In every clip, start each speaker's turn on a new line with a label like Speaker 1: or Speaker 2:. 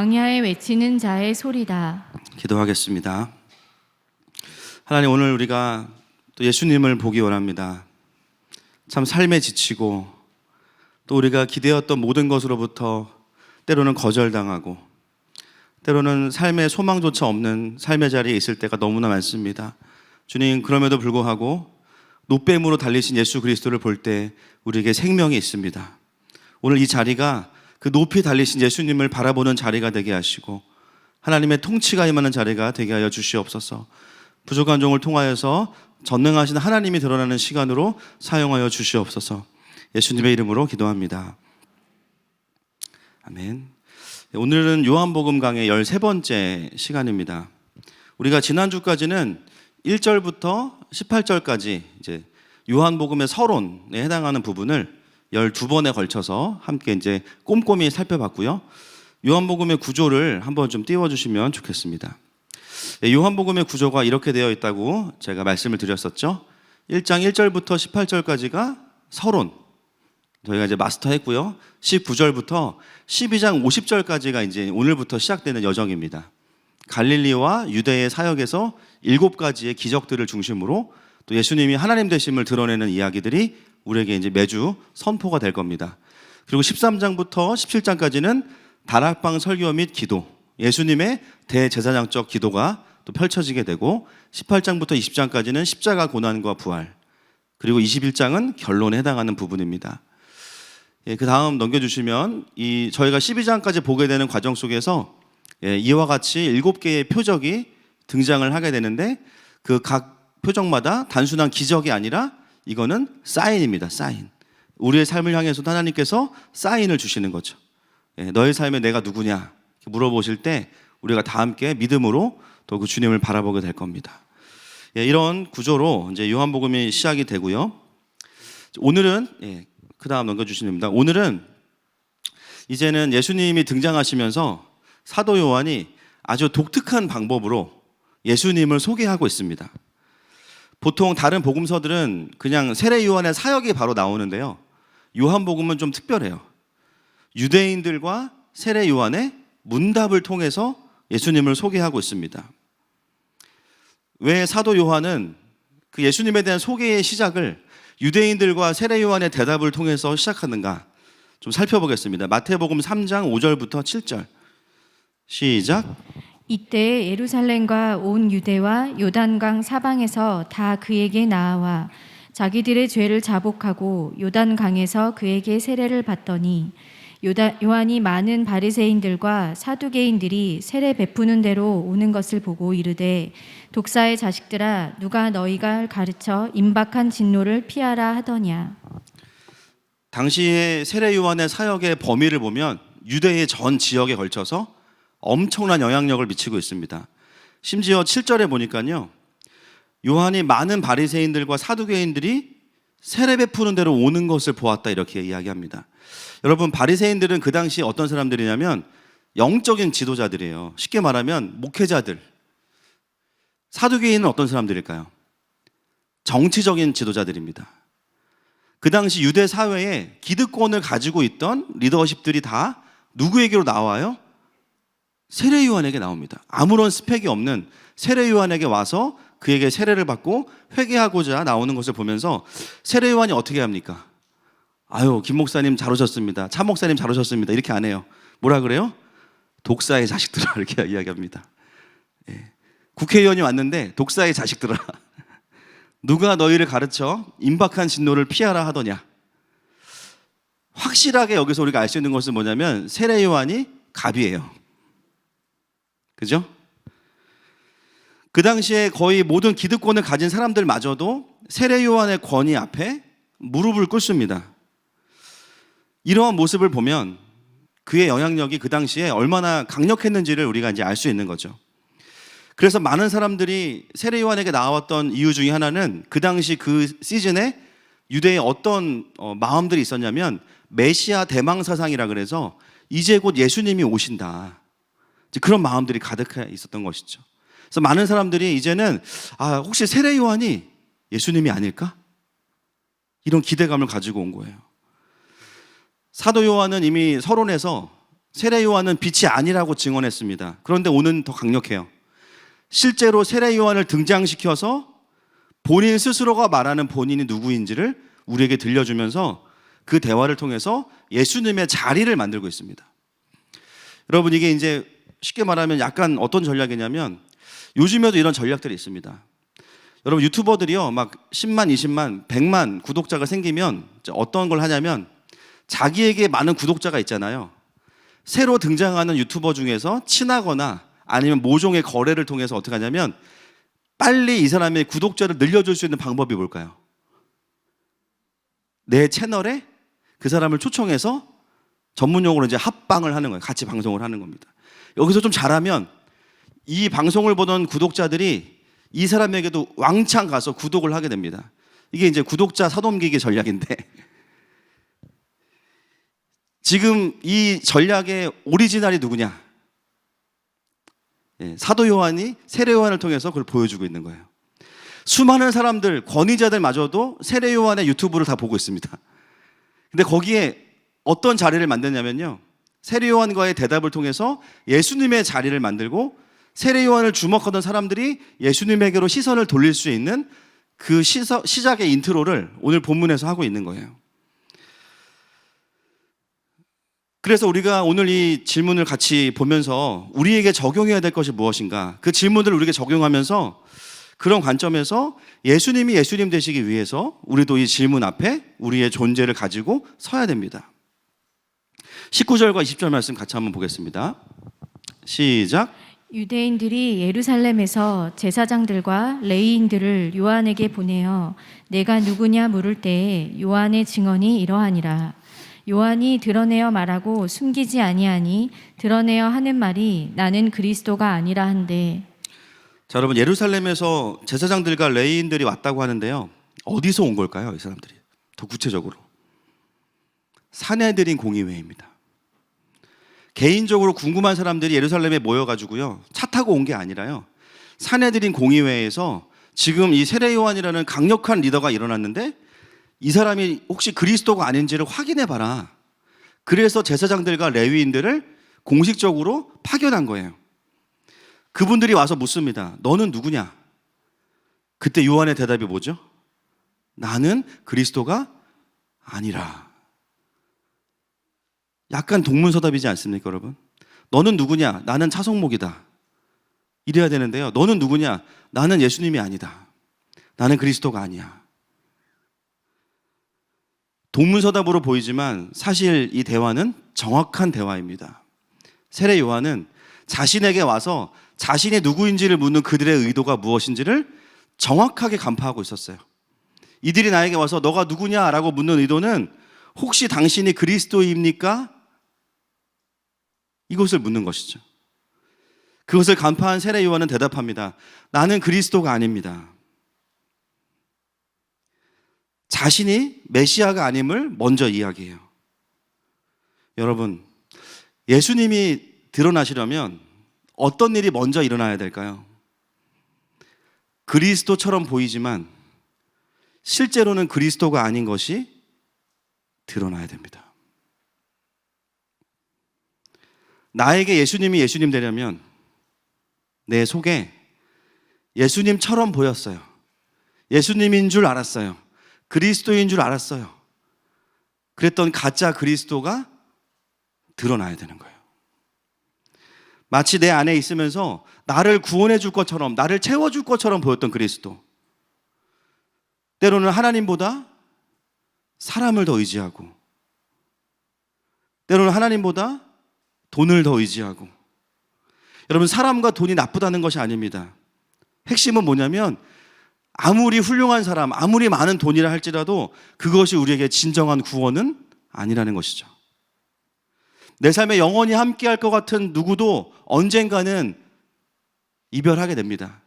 Speaker 1: 광야에 외치는 자의 소리다.
Speaker 2: 기도하겠습니다. 하나님, 오늘 우리가 또 예수님을 보기 원합니다. 참 삶에 지치고 또 우리가 기대었던 모든 것으로부터 때로는 거절당하고 때로는 삶의 소망조차 없는 삶의 자리에 있을 때가 너무나 많습니다. 주님, 그럼에도 불구하고 노뱀으로 달리신 예수 그리스도를 볼 때 우리에게 생명이 있습니다. 오늘 이 자리가 그 높이 달리신 예수님을 바라보는 자리가 되게 하시고 하나님의 통치가 임하는 자리가 되게 하여 주시옵소서. 부족한 종을 통하여서 전능하신 하나님이 드러나는 시간으로 사용하여 주시옵소서. 예수님의 이름으로 기도합니다. 아멘. 오늘은 요한복음 강의 13번째 시간입니다. 우리가 지난주까지는 1절부터 18절까지 이제 요한복음의 서론에 해당하는 부분을 12번에 걸쳐서 함께 이제 꼼꼼히 살펴봤고요. 요한복음의 구조를 한번 좀 띄워주시면 좋겠습니다. 요한복음의 구조가 이렇게 되어 있다고 제가 말씀을 드렸었죠. 1장 1절부터 18절까지가 서론, 저희가 이제 마스터했고요. 19절부터 12장 50절까지가 이제 오늘부터 시작되는 여정입니다. 갈릴리와 유대의 사역에서 7가지의 기적들을 중심으로 또 예수님이 하나님 되심을 드러내는 이야기들이 우리에게 이제 매주 선포가 될 겁니다. 그리고 13장부터 17장까지는 다락방 설교 및 기도, 예수님의 대제사장적 기도가 또 펼쳐지게 되고 18장부터 20장까지는 십자가 고난과 부활, 그리고 21장은 결론에 해당하는 부분입니다. 그 다음 넘겨주시면 저희가 12장까지 보게 되는 과정 속에서 이와 같이 7개의 표적이 등장을 하게 되는데 그 각 표적마다 단순한 기적이 아니라 이거는 사인입니다. 사인. 우리의 삶을 향해서도 하나님께서 사인을 주시는 거죠. 너의 삶에 내가 누구냐 물어보실 때 우리가 다 함께 믿음으로 또 그 주님을 바라보게 될 겁니다. 이런 구조로 이제 요한복음이 시작이 되고요. 오늘은 그 다음 넘겨주시면 됩니다. 오늘은 이제는 예수님이 등장하시면서 사도 요한이 아주 독특한 방법으로 예수님을 소개하고 있습니다. 보통 다른 복음서들은 그냥 세례 요한의 사역이 바로 나오는데요. 요한복음은 좀 특별해요. 유대인들과 세례 요한의 문답을 통해서 예수님을 소개하고 있습니다. 왜 사도 요한은 그 예수님에 대한 소개의 시작을 유대인들과 세례 요한의 대답을 통해서 시작하는가 좀 살펴보겠습니다. 마태복음 3장 5절부터 7절 시작.
Speaker 1: 이때 예루살렘과 온 유대와 요단강 사방에서 다 그에게 나아와 자기들의 죄를 자복하고 요단강에서 그에게 세례를 받더니 요한이 많은 바리새인들과 사두개인들이 세례 베푸는 대로 오는 것을 보고 이르되 독사의 자식들아 누가 너희가 가르쳐 임박한 진노를 피하라 하더냐.
Speaker 2: 당시에 세례 요한의 사역의 범위를 보면 유대의 전 지역에 걸쳐서 엄청난 영향력을 미치고 있습니다. 심지어 7절에 보니까요, 요한이 많은 바리새인들과 사두개인들이 세례 베푸는 대로 오는 것을 보았다 이렇게 이야기합니다. 여러분, 바리새인들은 그 당시 어떤 사람들이냐면 영적인 지도자들이에요. 쉽게 말하면 목회자들. 사두개인은 어떤 사람들일까요? 정치적인 지도자들입니다. 그 당시 유대 사회에 기득권을 가지고 있던 리더십들이 다 누구에게로 나와요? 세례 요한에게 나옵니다. 아무런 스펙이 없는 세례 요한에게 와서 그에게 세례를 받고 회개하고자 나오는 것을 보면서 세례 요한이 어떻게 합니까? 아유, 김 목사님 잘 오셨습니다. 차 목사님 잘 오셨습니다. 이렇게 안 해요. 뭐라 그래요? 독사의 자식들아 이렇게 이야기합니다. 국회의원이 왔는데 독사의 자식들아 누가 너희를 가르쳐 임박한 진노를 피하라 하더냐. 확실하게 여기서 우리가 알 수 있는 것은 뭐냐면 세례 요한이 갑이에요. 그죠? 그 당시에 거의 모든 기득권을 가진 사람들마저도 세례 요한의 권위 앞에 무릎을 꿇습니다. 이러한 모습을 보면 그의 영향력이 그 당시에 얼마나 강력했는지를 우리가 이제 알 수 있는 거죠. 그래서 많은 사람들이 세례 요한에게 나왔던 이유 중에 하나는 그 당시 그 시즌에 유대에 어떤 마음들이 있었냐면 메시아 대망 사상이라 그래서 이제 곧 예수님이 오신다. 그런 마음들이 가득해 있었던 것이죠. 그래서 많은 사람들이 이제는 혹시 세례 요한이 예수님이 아닐까? 이런 기대감을 가지고 온 거예요. 사도 요한은 이미 서론에서 세례 요한은 빛이 아니라고 증언했습니다. 그런데 오늘은 더 강력해요. 실제로 세례 요한을 등장시켜서 본인 스스로가 말하는 본인이 누구인지를 우리에게 들려주면서 그 대화를 통해서 예수님의 자리를 만들고 있습니다. 여러분, 이게 이제 쉽게 말하면 약간 어떤 전략이냐면 요즘에도 이런 전략들이 있습니다. 여러분, 유튜버들이요, 막 10만, 20만, 100만 구독자가 생기면 어떤 걸 하냐면 자기에게 많은 구독자가 있잖아요. 새로 등장하는 유튜버 중에서 친하거나 아니면 모종의 거래를 통해서 어떻게 하냐면 빨리 이 사람의 구독자를 늘려줄 수 있는 방법이 뭘까요? 내 채널에 그 사람을 초청해서 전문용어로 이제 합방을 하는 거예요. 같이 방송을 하는 겁니다. 여기서 좀 잘하면 이 방송을 보던 구독자들이 이 사람에게도 왕창 가서 구독을 하게 됩니다. 이게 이제 구독자 사돔기기 전략인데 지금 이 전략의 오리지널이 누구냐? 사도 요한이 세례 요한을 통해서 그걸 보여주고 있는 거예요. 수많은 사람들, 권위자들마저도 세례 요한의 유튜브를 다 보고 있습니다. 근데 거기에 어떤 자리를 만드냐면요, 세례 요한과의 대답을 통해서 예수님의 자리를 만들고 세례 요한을 주목하던 사람들이 예수님에게로 시선을 돌릴 수 있는 그 시작의 인트로를 오늘 본문에서 하고 있는 거예요. 그래서 우리가 오늘 이 질문을 같이 보면서 우리에게 적용해야 될 것이 무엇인가, 그 질문들을 우리에게 적용하면서 그런 관점에서 예수님이 예수님 되시기 위해서 우리도 이 질문 앞에 우리의 존재를 가지고 서야 됩니다. 19절과 20절 말씀 같이 한번 보겠습니다. 시작.
Speaker 1: 유대인들이 예루살렘에서 제사장들과 레위인들을 요한에게 보내어 내가 누구냐 물을 때에 요한의 증언이 이러하니라. 요한이 드러내어 말하고 숨기지 아니하니 드러내어 하는 말이 나는 그리스도가 아니라 한데.
Speaker 2: 자, 여러분, 예루살렘에서 제사장들과 레위인들이 왔다고 하는데요, 어디서 온 걸까요? 이 사람들이 더 구체적으로 산헤드린 공의회입니다. 개인적으로 궁금한 사람들이 예루살렘에 모여가지고요, 차 타고 온 게 아니라요, 산헤드린 공의회에서 지금 이 세례 요한이라는 강력한 리더가 일어났는데 이 사람이 혹시 그리스도가 아닌지를 확인해 봐라. 그래서 제사장들과 레위인들을 공식적으로 파견한 거예요. 그분들이 와서 묻습니다. 너는 누구냐? 그때 요한의 대답이 뭐죠? 나는 그리스도가 아니라. 약간 동문서답이지 않습니까, 여러분? 너는 누구냐? 나는 차성목이다. 이래야 되는데요, 너는 누구냐? 나는 예수님이 아니다. 나는 그리스도가 아니야. 동문서답으로 보이지만 사실 이 대화는 정확한 대화입니다. 세례 요한은 자신에게 와서 자신이 누구인지를 묻는 그들의 의도가 무엇인지를 정확하게 간파하고 있었어요. 이들이 나에게 와서 너가 누구냐라고 묻는 의도는 혹시 당신이 그리스도입니까? 이것을 묻는 것이죠. 그것을 간파한 세례 요한은 대답합니다. 나는 그리스도가 아닙니다. 자신이 메시아가 아님을 먼저 이야기해요. 여러분, 예수님이 드러나시려면 어떤 일이 먼저 일어나야 될까요? 그리스도처럼 보이지만 실제로는 그리스도가 아닌 것이 드러나야 됩니다. 나에게 예수님이 예수님 되려면 내 속에 예수님처럼 보였어요. 예수님인 줄 알았어요. 그리스도인 줄 알았어요. 그랬던 가짜 그리스도가 드러나야 되는 거예요. 마치 내 안에 있으면서 나를 구원해 줄 것처럼, 나를 채워줄 것처럼 보였던 그리스도. 때로는 하나님보다 사람을 더 의지하고, 때로는 하나님보다 돈을 더 의지하고. 여러분, 사람과 돈이 나쁘다는 것이 아닙니다. 핵심은 뭐냐면 아무리 훌륭한 사람, 아무리 많은 돈이라 할지라도 그것이 우리에게 진정한 구원은 아니라는 것이죠. 내 삶에 영원히 함께할 것 같은 누구도 언젠가는 이별하게 됩니다.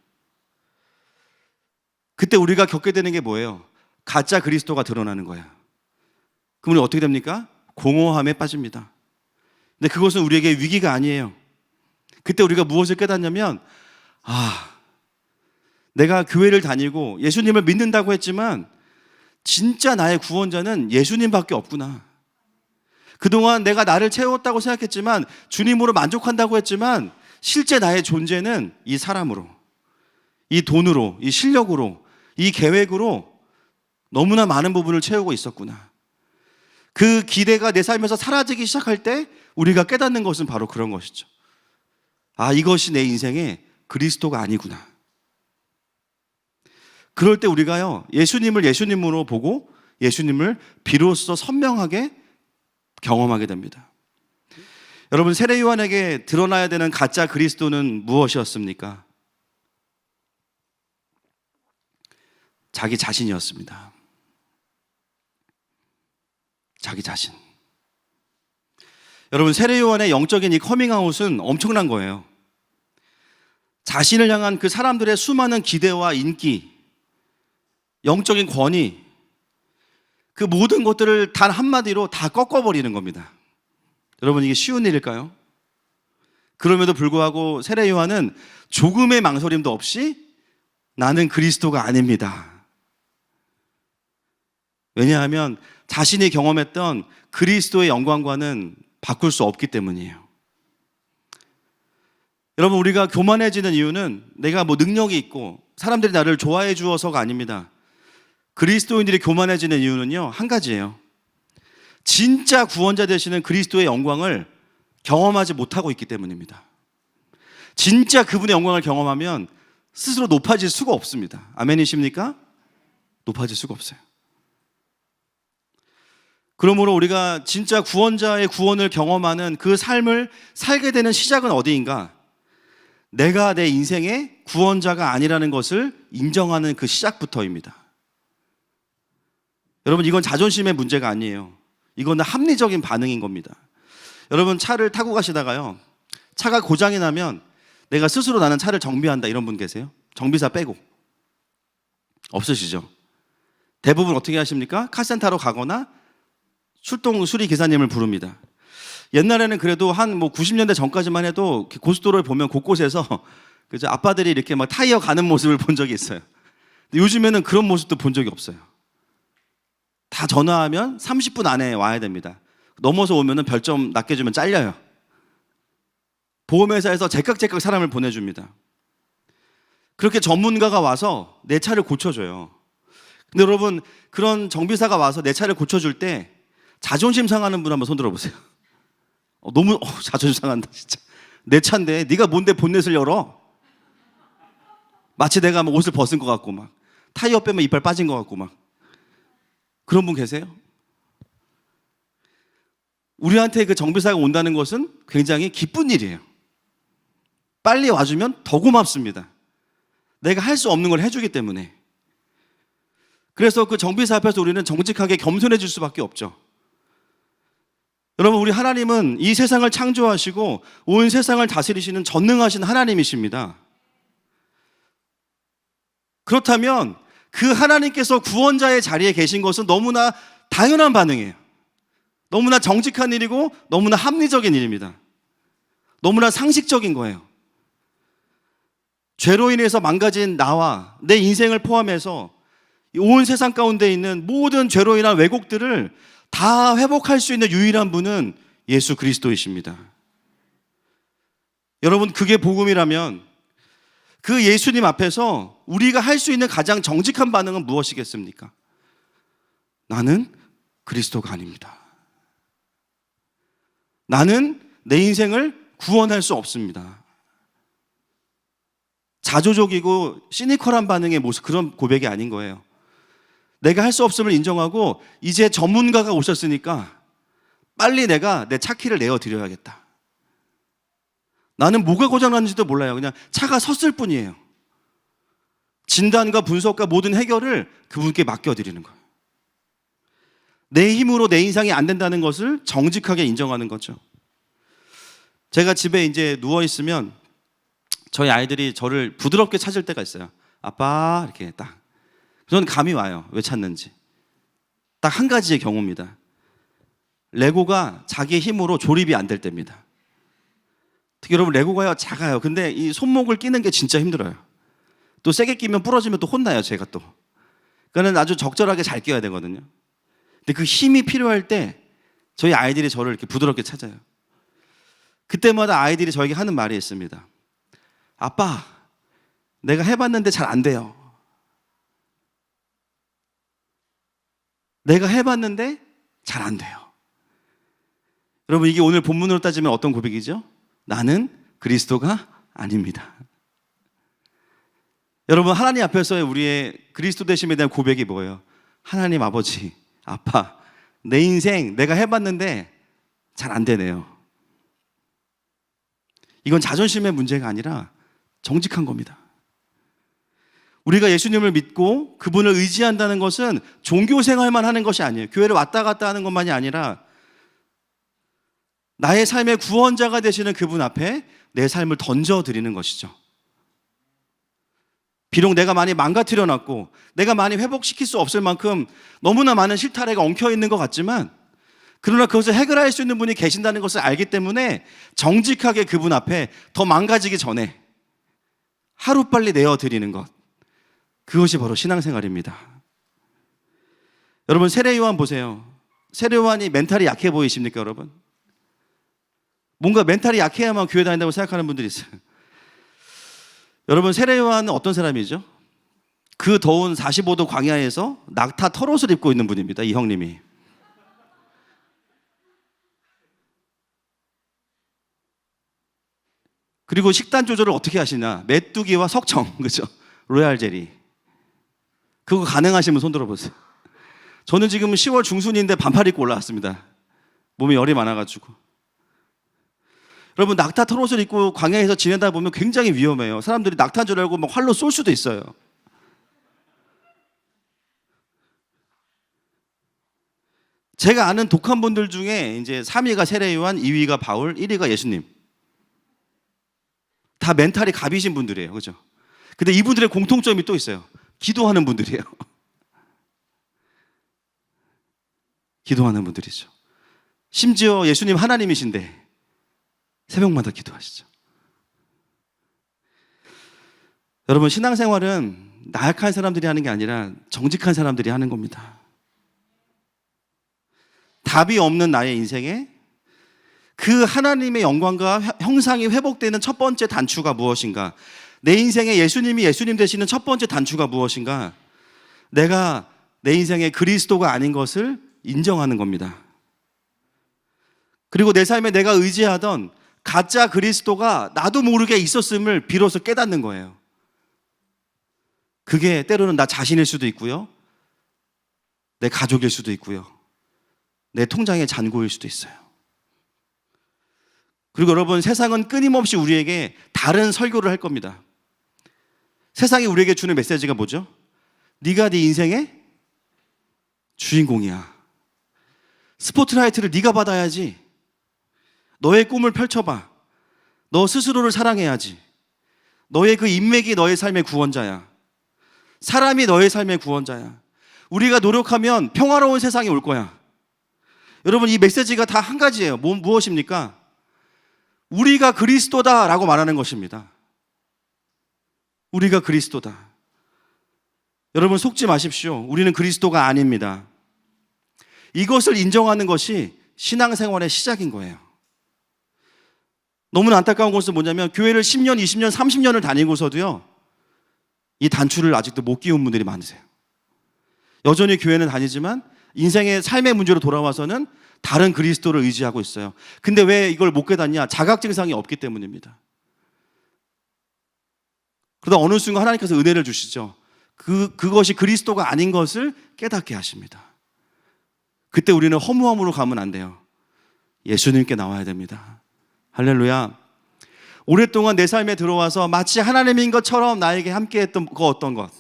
Speaker 2: 그때 우리가 겪게 되는 게 뭐예요? 가짜 그리스도가 드러나는 거야. 그럼 우리 어떻게 됩니까? 공허함에 빠집니다. 근데 그것은 우리에게 위기가 아니에요. 그때 우리가 무엇을 깨닫냐면, 내가 교회를 다니고 예수님을 믿는다고 했지만 진짜 나의 구원자는 예수님밖에 없구나. 그동안 내가 나를 채웠다고 생각했지만, 주님으로 만족한다고 했지만, 실제 나의 존재는 이 사람으로, 이 돈으로, 이 실력으로, 이 계획으로 너무나 많은 부분을 채우고 있었구나. 그 기대가 내 삶에서 사라지기 시작할 때 우리가 깨닫는 것은 바로 그런 것이죠. 아, 이것이 내 인생의 그리스도가 아니구나. 그럴 때 우리가요, 예수님을 예수님으로 보고 예수님을 비로소 선명하게 경험하게 됩니다. 여러분, 세례 요한에게 드러나야 되는 가짜 그리스도는 무엇이었습니까? 자기 자신이었습니다. 자기 자신. 여러분, 세례 요한의 영적인 이 커밍아웃은 엄청난 거예요. 자신을 향한 그 사람들의 수많은 기대와 인기, 영적인 권위, 그 모든 것들을 단 한마디로 다 꺾어버리는 겁니다. 여러분, 이게 쉬운 일일까요? 그럼에도 불구하고 세례 요한은 조금의 망설임도 없이 나는 그리스도가 아닙니다. 왜냐하면 자신이 경험했던 그리스도의 영광과는 바꿀 수 없기 때문이에요. 여러분, 우리가 교만해지는 이유는 내가 능력이 있고 사람들이 나를 좋아해 주어서가 아닙니다. 그리스도인들이 교만해지는 이유는요, 한 가지예요. 진짜 구원자 되시는 그리스도의 영광을 경험하지 못하고 있기 때문입니다. 진짜 그분의 영광을 경험하면 스스로 높아질 수가 없습니다. 아멘이십니까? 높아질 수가 없어요. 그러므로 우리가 진짜 구원자의 구원을 경험하는 그 삶을 살게 되는 시작은 어디인가? 내가 내 인생의 구원자가 아니라는 것을 인정하는 그 시작부터입니다. 여러분, 이건 자존심의 문제가 아니에요. 이건 합리적인 반응인 겁니다. 여러분, 차를 타고 가시다가요, 차가 고장이 나면 내가 스스로 나는 차를 정비한다, 이런 분 계세요? 정비사 빼고. 없으시죠? 대부분 어떻게 하십니까? 카센터로 가거나 출동 수리 기사님을 부릅니다. 옛날에는 그래도 한 90년대 전까지만 해도 고속도로를 보면 곳곳에서 그죠? 아빠들이 이렇게 막 타이어 가는 모습을 본 적이 있어요. 근데 요즘에는 그런 모습도 본 적이 없어요. 다 전화하면 30분 안에 와야 됩니다. 넘어서 오면은 별점 낮게 주면 잘려요. 보험회사에서 제깍제깍 사람을 보내줍니다. 그렇게 전문가가 와서 내 차를 고쳐줘요. 근데 여러분, 그런 정비사가 와서 내 차를 고쳐줄 때 자존심 상하는 분 한번 손 들어보세요. 너무 자존심 상한다 진짜. 내 차인데 네가 뭔데 본넷을 열어? 마치 내가 막 옷을 벗은 것 같고 막 타이어 빼면 이빨 빠진 것 같고 막. 그런 분 계세요? 우리한테 그 정비사가 온다는 것은 굉장히 기쁜 일이에요. 빨리 와주면 더 고맙습니다. 내가 할 수 없는 걸 해주기 때문에. 그래서 그 정비사 앞에서 우리는 정직하게 겸손해질 수밖에 없죠. 여러분, 우리 하나님은 이 세상을 창조하시고 온 세상을 다스리시는 전능하신 하나님이십니다. 그렇다면 그 하나님께서 구원자의 자리에 계신 것은 너무나 당연한 반응이에요. 너무나 정직한 일이고 너무나 합리적인 일입니다. 너무나 상식적인 거예요. 죄로 인해서 망가진 나와 내 인생을 포함해서 온 세상 가운데 있는 모든 죄로 인한 왜곡들을 다 회복할 수 있는 유일한 분은 예수 그리스도이십니다. 여러분, 그게 복음이라면 그 예수님 앞에서 우리가 할 수 있는 가장 정직한 반응은 무엇이겠습니까? 나는 그리스도가 아닙니다. 나는 내 인생을 구원할 수 없습니다. 자조적이고 시니컬한 반응의 모습, 그런 고백이 아닌 거예요. 내가 할 수 없음을 인정하고 이제 전문가가 오셨으니까 빨리 내가 내 차 키를 내어드려야겠다. 나는 뭐가 고장났는지도 몰라요. 그냥 차가 섰을 뿐이에요. 진단과 분석과 모든 해결을 그분께 맡겨드리는 거예요. 내 힘으로 내 인생이 안 된다는 것을 정직하게 인정하는 거죠. 제가 집에 이제 누워있으면 저희 아이들이 저를 부드럽게 찾을 때가 있어요. 아빠, 이렇게 딱. 저는 감이 와요. 왜 찾는지. 딱 한 가지의 경우입니다. 레고가 자기의 힘으로 조립이 안 될 때입니다. 특히 여러분, 레고가요 작아요. 근데 이 손목을 끼는 게 진짜 힘들어요. 또 세게 끼면 부러지면 또 혼나요, 제가 또. 그러니까는 아주 적절하게 잘 끼워야 되거든요. 근데 그 힘이 필요할 때 저희 아이들이 저를 이렇게 부드럽게 찾아요. 그때마다 아이들이 저에게 하는 말이 있습니다. 아빠, 내가 해봤는데 잘 안 돼요. 내가 해봤는데 잘 안 돼요. 여러분, 이게 오늘 본문으로 따지면 어떤 고백이죠? 나는 그리스도가 아닙니다. 여러분, 하나님 앞에서의 우리의 그리스도 되심에 대한 고백이 뭐예요? 하나님 아버지, 아빠, 내 인생 내가 해봤는데 잘 안 되네요. 이건 자존심의 문제가 아니라 정직한 겁니다. 우리가 예수님을 믿고 그분을 의지한다는 것은 종교 생활만 하는 것이 아니에요. 교회를 왔다 갔다 하는 것만이 아니라 나의 삶의 구원자가 되시는 그분 앞에 내 삶을 던져드리는 것이죠. 비록 내가 많이 망가뜨려 놨고 내가 많이 회복시킬 수 없을 만큼 너무나 많은 실타래가 엉켜있는 것 같지만, 그러나 그것을 해결할 수 있는 분이 계신다는 것을 알기 때문에 정직하게 그분 앞에 더 망가지기 전에 하루빨리 내어드리는 것, 그것이 바로 신앙생활입니다. 여러분, 세례요한 보세요. 세례요한이 멘탈이 약해 보이십니까, 여러분? 뭔가 멘탈이 약해야만 교회 다닌다고 생각하는 분들이 있어요. 여러분, 세례요한은 어떤 사람이죠? 그 더운 45도 광야에서 낙타 털옷을 입고 있는 분입니다, 이 형님이. 그리고 식단 조절을 어떻게 하시냐? 메뚜기와 석청, 그죠? 로얄 제리. 그거 가능하시면 손 들어보세요. 저는 지금 10월 중순인데 반팔 입고 올라왔습니다. 몸에 열이 많아가지고. 여러분, 낙타 털옷을 입고 광야에서 지내다 보면 굉장히 위험해요. 사람들이 낙타인 줄 알고 막 활로 쏠 수도 있어요. 제가 아는 독한 분들 중에 이제 3위가 세례요한, 2위가 바울, 1위가 예수님. 다 멘탈이 갑이신 분들이에요. 그죠? 근데 이분들의 공통점이 또 있어요. 기도하는 분들이에요. 기도하는 분들이죠. 심지어 예수님 하나님이신데 새벽마다 기도하시죠. 여러분, 신앙생활은 나약한 사람들이 하는 게 아니라 정직한 사람들이 하는 겁니다. 답이 없는 나의 인생에 그 하나님의 영광과 형상이 회복되는 첫 번째 단추가 무엇인가? 내 인생에 예수님이 예수님 되시는 첫 번째 단추가 무엇인가? 내가 내 인생에 그리스도가 아닌 것을 인정하는 겁니다. 그리고 내 삶에 내가 의지하던 가짜 그리스도가 나도 모르게 있었음을 비로소 깨닫는 거예요. 그게 때로는 나 자신일 수도 있고요, 내 가족일 수도 있고요, 내 통장의 잔고일 수도 있어요. 그리고 여러분, 세상은 끊임없이 우리에게 다른 설교를 할 겁니다. 세상이 우리에게 주는 메시지가 뭐죠? 네가 네 인생의 주인공이야. 스포트라이트를 네가 받아야지. 너의 꿈을 펼쳐봐. 너 스스로를 사랑해야지. 너의 그 인맥이 너의 삶의 구원자야. 사람이 너의 삶의 구원자야. 우리가 노력하면 평화로운 세상이 올 거야. 여러분, 이 메시지가 다 한 가지예요. 무엇입니까? 우리가 그리스도다라고 말하는 것입니다. 우리가 그리스도다. 여러분, 속지 마십시오. 우리는 그리스도가 아닙니다. 이것을 인정하는 것이 신앙생활의 시작인 거예요. 너무나 안타까운 것은 뭐냐면 교회를 10년, 20년, 30년을 다니고서도요, 이 단추를 아직도 못 끼운 분들이 많으세요. 여전히 교회는 다니지만 인생의 삶의 문제로 돌아와서는 다른 그리스도를 의지하고 있어요. 근데 왜 이걸 못 깨닫냐? 자각 증상이 없기 때문입니다. 그러다 어느 순간 하나님께서 은혜를 주시죠. 그것이 그리스도가 아닌 것을 깨닫게 하십니다. 그때 우리는 허무함으로 가면 안 돼요. 예수님께 나와야 됩니다. 할렐루야. 오랫동안 내 삶에 들어와서 마치 하나님인 것처럼 나에게 함께했던 그 어떤 것,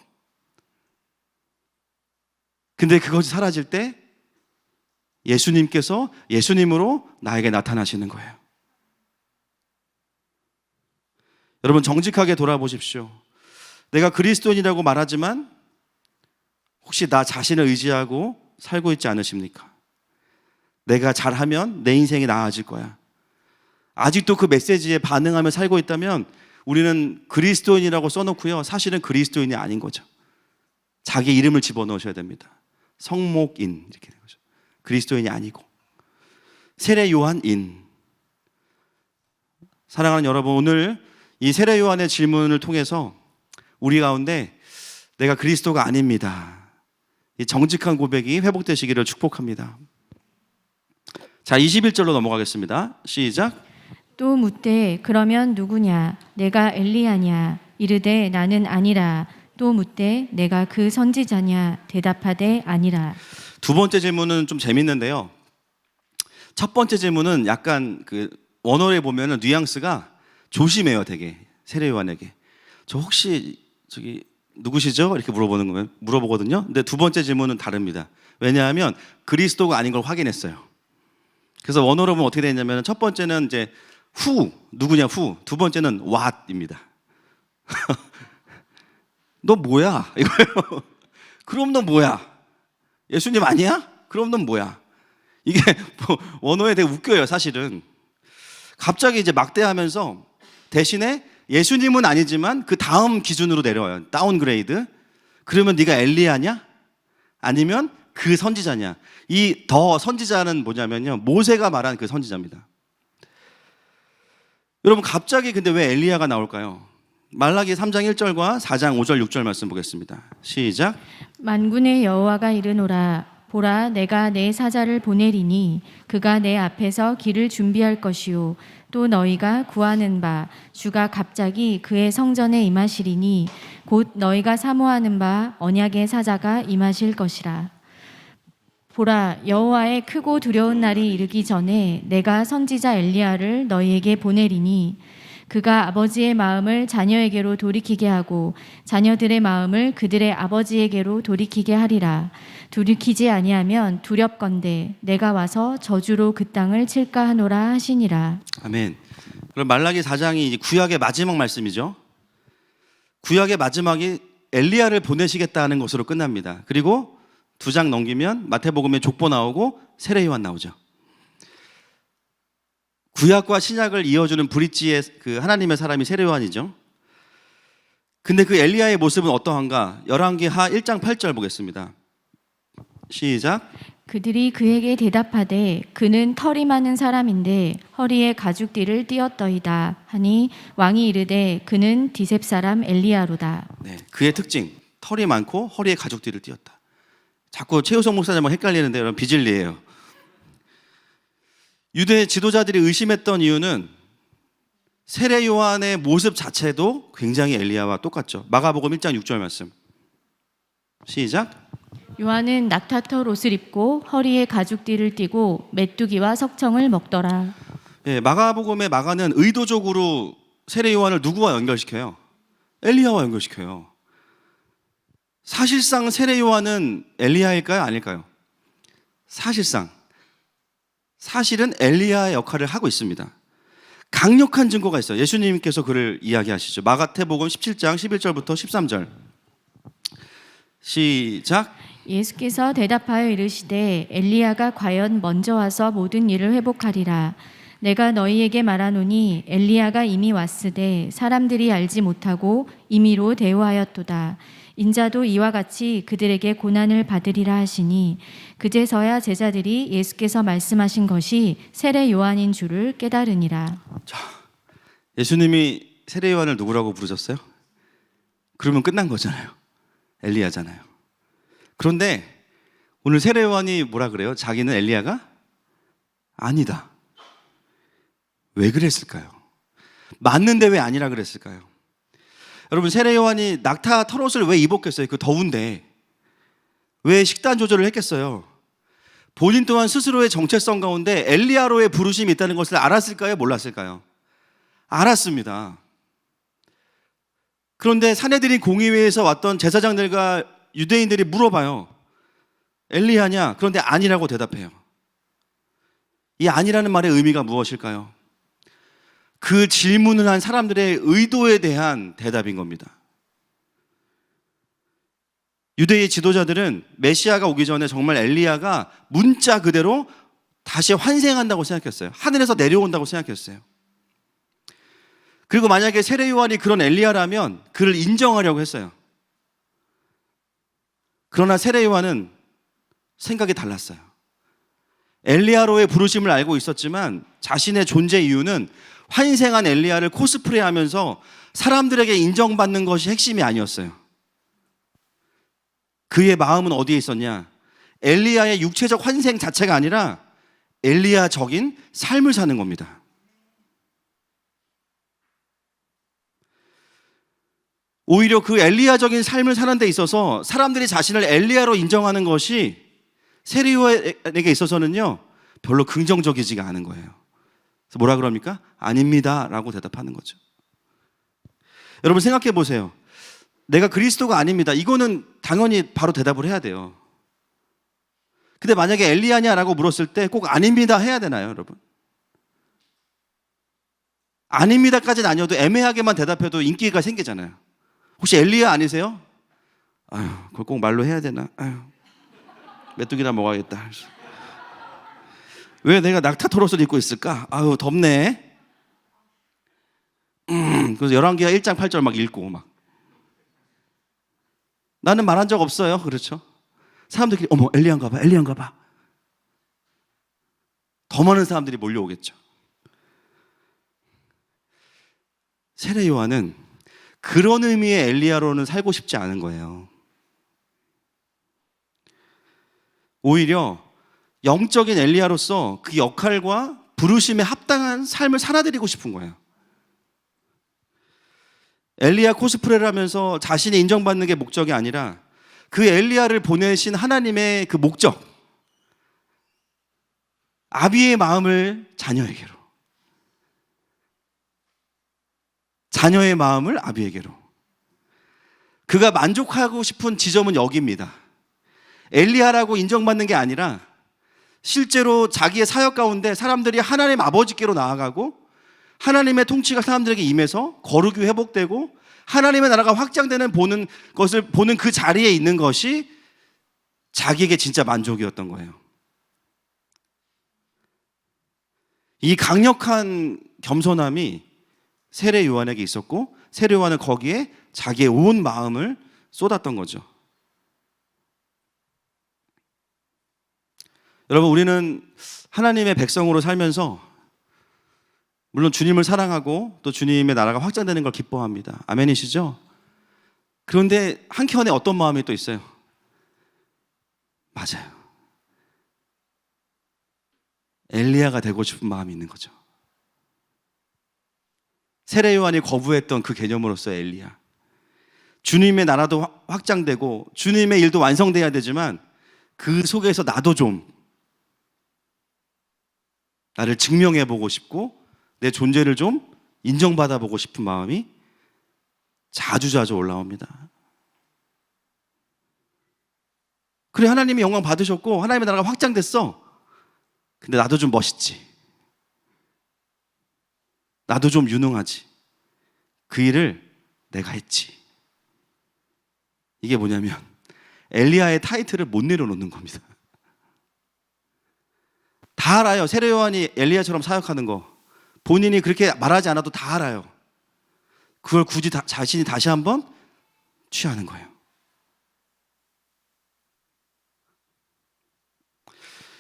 Speaker 2: 근데 그것이 사라질 때 예수님께서 예수님으로 나에게 나타나시는 거예요. 여러분, 정직하게 돌아보십시오. 내가 그리스도인이라고 말하지만 혹시 나 자신을 의지하고 살고 있지 않으십니까? 내가 잘하면 내 인생이 나아질 거야. 아직도 그 메시지에 반응하며 살고 있다면 우리는 그리스도인이라고 써놓고요, 사실은 그리스도인이 아닌 거죠. 자기 이름을 집어넣으셔야 됩니다. 성목인, 이렇게 되는 거죠. 그리스도인이 아니고. 세례 요한인. 사랑하는 여러분, 오늘 이 세례 요한의 질문을 통해서 우리 가운데 내가 그리스도가 아닙니다, 이 정직한 고백이 회복되시기를 축복합니다. 자, 21절로 넘어가겠습니다. 시작.
Speaker 1: 또 묻되 그러면 누구냐? 내가 엘리야냐? 이르되 나는 아니라. 또 묻되 내가 그 선지자냐? 대답하되 아니라.
Speaker 2: 두 번째 질문은 좀 재밌는데요. 첫 번째 질문은 약간 그 원어에 보면은 뉘앙스가 조심해요, 되게. 세례 요한에게. 저 혹시 저기 누구시죠? 이렇게 물어보거든요. 근데 두 번째 질문은 다릅니다. 왜냐하면 그리스도가 아닌 걸 확인했어요. 그래서 원어로 보면 어떻게 되냐면 첫 번째는 이제 who, 누구냐 who. 두 번째는 what입니다. 너 뭐야? 이거예요. 그럼 너 뭐야? 예수님 아니야? 그럼 넌 뭐야? 이게 뭐 원어에 되게 웃겨요, 사실은. 갑자기 이제 막대하면서 대신에 예수님은 아니지만 그 다음 기준으로 내려와요. 다운그레이드. 그러면 네가 엘리야냐? 아니면 그 선지자냐? 이 더 선지자는 뭐냐면요, 모세가 말한 그 선지자입니다. 여러분, 갑자기 근데 왜 엘리야가 나올까요? 말라기 3장 1절과 4장 5절 6절 말씀 보겠습니다. 시작.
Speaker 1: 만군의 여호와가 이르노라. 보라, 내가 내 사자를 보내리니 그가 내 앞에서 길을 준비할 것이요 또 너희가 구하는 바 주가 갑자기 그의 성전에 임하시리니 곧 너희가 사모하는 바 언약의 사자가 임하실 것이라. 보라, 여호와의 크고 두려운 날이 이르기 전에 내가 선지자 엘리야를 너희에게 보내리니 그가 아버지의 마음을 자녀에게로 돌이키게 하고 자녀들의 마음을 그들의 아버지에게로 돌이키게 하리라. 돌이키지 아니하면 두렵건대 내가 와서 저주로 그 땅을 칠까 하노라 하시니라.
Speaker 2: 아멘. 그럼 말라기 4장이 구약의 마지막 말씀이죠. 구약의 마지막이 엘리야를 보내시겠다는 것으로 끝납니다. 그리고 두 장 넘기면 마태복음에 족보 나오고 세례 요한 나오죠. 구약과 신약을 이어주는 브릿지의 그 하나님의 사람이 세례 요한이죠. 근데 그 엘리야의 모습은 어떠한가? 열왕기하 1장 8절 보겠습니다. 시작.
Speaker 1: 그들이 그에게 대답하되 그는 털이 많은 사람인데 허리에 가죽띠를 띠었더이다 하니 왕이 이르되 그는 디셉 사람 엘리야로다.
Speaker 2: 네, 그의 특징, 털이 많고 허리에 가죽띠를 띠었다. 자꾸 최우성 목사님하고 헷갈리는데 여러분, 비진리예요. 유대 지도자들이 의심했던 이유는 세례 요한의 모습 자체도 굉장히 엘리야와 똑같죠. 마가복음 1장 6절 말씀. 시작.
Speaker 1: 요한은 낙타털 옷을 입고 허리에 가죽띠를 띠고 메뚜기와 석청을 먹더라.
Speaker 2: 예, 마가복음의 마가는 의도적으로 세례 요한을 누구와 연결시켜요? 엘리야와 연결시켜요. 사실상 세례 요한은 엘리야일까요? 아닐까요? 사실은 엘리야의 역할을 하고 있습니다. 강력한 증거가 있어요. 예수님께서 그를 이야기하시죠. 마가태복음 17장 11절부터 13절. 시작.
Speaker 1: 예수께서 대답하여 이르시되 엘리야가 과연 먼저 와서 모든 일을 회복하리라. 내가 너희에게 말하노니 엘리야가 이미 왔으되 사람들이 알지 못하고 임의로 대우하였도다. 인자도 이와 같이 그들에게 고난을 받으리라 하시니 그제서야 제자들이 예수께서 말씀하신 것이 세례 요한인 줄을 깨달으니라.
Speaker 2: 자, 예수님이 세례 요한을 누구라고 부르셨어요? 그러면 끝난 거잖아요. 엘리야잖아요. 그런데 오늘 세례 요한이 뭐라 그래요? 자기는 엘리야가 아니다. 왜 그랬을까요? 맞는데 왜 아니라 그랬을까요? 여러분, 세례 요한이 낙타 털옷을 왜 입었겠어요? 그 더운데. 왜 식단 조절을 했겠어요? 본인 또한 스스로의 정체성 가운데 엘리야로의 부르심이 있다는 것을 알았을까요? 몰랐을까요? 알았습니다. 그런데 산헤드린 공의회에서 왔던 제사장들과 유대인들이 물어봐요. 엘리야냐? 그런데 아니라고 대답해요. 이 아니라는 말의 의미가 무엇일까요? 그 질문을 한 사람들의 의도에 대한 대답인 겁니다. 유대의 지도자들은 메시아가 오기 전에 정말 엘리야가 문자 그대로 다시 환생한다고 생각했어요. 하늘에서 내려온다고 생각했어요. 그리고 만약에 세례 요한이 그런 엘리야라면 그를 인정하려고 했어요. 그러나 세례 요한은 생각이 달랐어요. 엘리야로의 부르심을 알고 있었지만 자신의 존재 이유는 환생한 엘리야를 코스프레하면서 사람들에게 인정받는 것이 핵심이 아니었어요. 그의 마음은 어디에 있었냐? 엘리야의 육체적 환생 자체가 아니라 엘리야적인 삶을 사는 겁니다. 오히려 그 엘리야적인 삶을 사는 데 있어서 사람들이 자신을 엘리야로 인정하는 것이 세례요한에게 있어서는요 별로 긍정적이지가 않은 거예요. 그래서 뭐라 그럽니까? 아닙니다 라고 대답하는 거죠. 여러분 생각해 보세요. 내가 그리스도가 아닙니다. 이거는 당연히 바로 대답을 해야 돼요. 근데 만약에 엘리야냐라고 물었을 때 꼭 아닙니다 해야 되나요, 여러분? 아닙니다까지는 아니어도 애매하게만 대답해도 인기가 생기잖아요. 혹시 엘리야 아니세요? 아유, 그걸 꼭 말로 해야 되나? 아유, 메뚜기나 먹어야겠다. 왜 내가 낙타 토롯을 입고 있을까? 아유, 덥네. 그래서 열왕기하 1장 8절 막 읽고 막. 나는 말한 적 없어요. 그렇죠? 사람들끼리 어머 엘리야인가 봐, 엘리야인가 봐. 더 많은 사람들이 몰려오겠죠. 세례 요한은 그런 의미의 엘리야로는 살고 싶지 않은 거예요. 오히려 영적인 엘리야로서 그 역할과 부르심에 합당한 삶을 살아드리고 싶은 거예요. 엘리야 코스프레를 하면서 자신이 인정받는 게 목적이 아니라 그 엘리야를 보내신 하나님의 그 목적, 아비의 마음을 자녀에게로, 자녀의 마음을 아비에게로. 그가 만족하고 싶은 지점은 여기입니다. 엘리야라고 인정받는 게 아니라 실제로 자기의 사역 가운데 사람들이 하나님 아버지께로 나아가고 하나님의 통치가 사람들에게 임해서 거룩이 회복되고 하나님의 나라가 확장되는 것을 보는 그 자리에 있는 것이 자기에게 진짜 만족이었던 거예요. 이 강력한 겸손함이 세례 요한에게 있었고 세례 요한은 거기에 자기의 온 마음을 쏟았던 거죠. 여러분, 우리는 하나님의 백성으로 살면서 물론 주님을 사랑하고 또 주님의 나라가 확장되는 걸 기뻐합니다. 아멘이시죠? 그런데 한켠에 어떤 마음이 또 있어요? 맞아요. 엘리야가 되고 싶은 마음이 있는 거죠. 세례 요한이 거부했던 그 개념으로서 엘리야. 주님의 나라도 확장되고 주님의 일도 완성돼야 되지만 그 속에서 나도 좀 나를 증명해 보고 싶고 내 존재를 좀 인정받아 보고 싶은 마음이 자주자주 올라옵니다. 그래, 하나님이 영광 받으셨고 하나님의 나라가 확장됐어. 근데 나도 좀 멋있지. 나도 좀 유능하지. 그 일을 내가 했지. 이게 뭐냐면 엘리야의 타이틀을 못 내려놓는 겁니다. 다 알아요. 세례 요한이 엘리야처럼 사역하는 거. 본인이 그렇게 말하지 않아도 다 알아요. 그걸 굳이 자신이 다시 한번 취하는 거예요.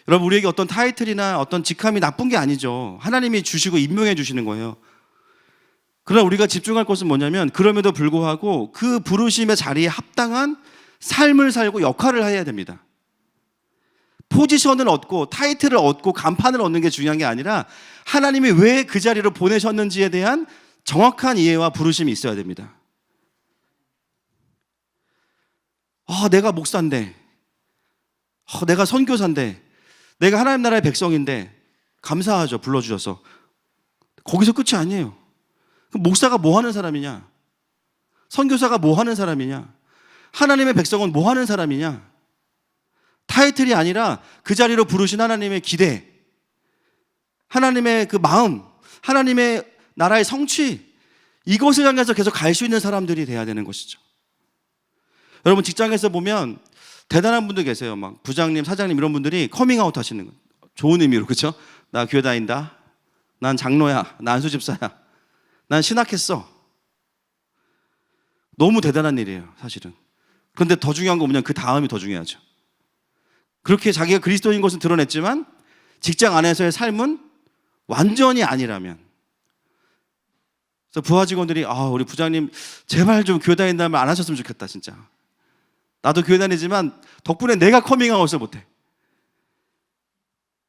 Speaker 2: 여러분, 우리에게 어떤 타이틀이나 어떤 직함이 나쁜 게 아니죠. 하나님이 주시고 임명해 주시는 거예요. 그러나 우리가 집중할 것은 뭐냐면 그럼에도 불구하고 그 부르심의 자리에 합당한 삶을 살고 역할을 해야 됩니다. 포지션을 얻고 타이틀을 얻고 간판을 얻는 게 중요한 게 아니라 하나님이 왜 그 자리로 보내셨는지에 대한 정확한 이해와 부르심이 있어야 됩니다. 내가 목사인데, 내가 선교사인데, 내가 하나님 나라의 백성인데 감사하죠, 불러주셔서. 거기서 끝이 아니에요. 그럼 목사가 뭐 하는 사람이냐? 선교사가 뭐 하는 사람이냐? 하나님의 백성은 뭐 하는 사람이냐? 타이틀이 아니라 그 자리로 부르신 하나님의 기대, 하나님의 그 마음, 하나님의 나라의 성취, 이것을 향해서 계속 갈 수 있는 사람들이 돼야 되는 것이죠. 여러분, 직장에서 보면 대단한 분들 계세요. 막 부장님, 사장님 이런 분들이 커밍아웃 하시는 거예요. 좋은 의미로, 그렇죠? 나 교회 다닌다. 난 장로야. 난 안수집사야. 난 신학했어. 너무 대단한 일이에요, 사실은. 그런데 더 중요한 거 뭐냐면 그 다음이 더 중요하죠. 그렇게 자기가 그리스도인 것을 드러냈지만 직장 안에서의 삶은 완전히 아니라면. 그래서 부하 직원들이 우리 부장님 제발 좀 교회 다닌다면 안 하셨으면 좋겠다 진짜. 나도 교회 다니지만 덕분에 내가 커밍아웃을 못해.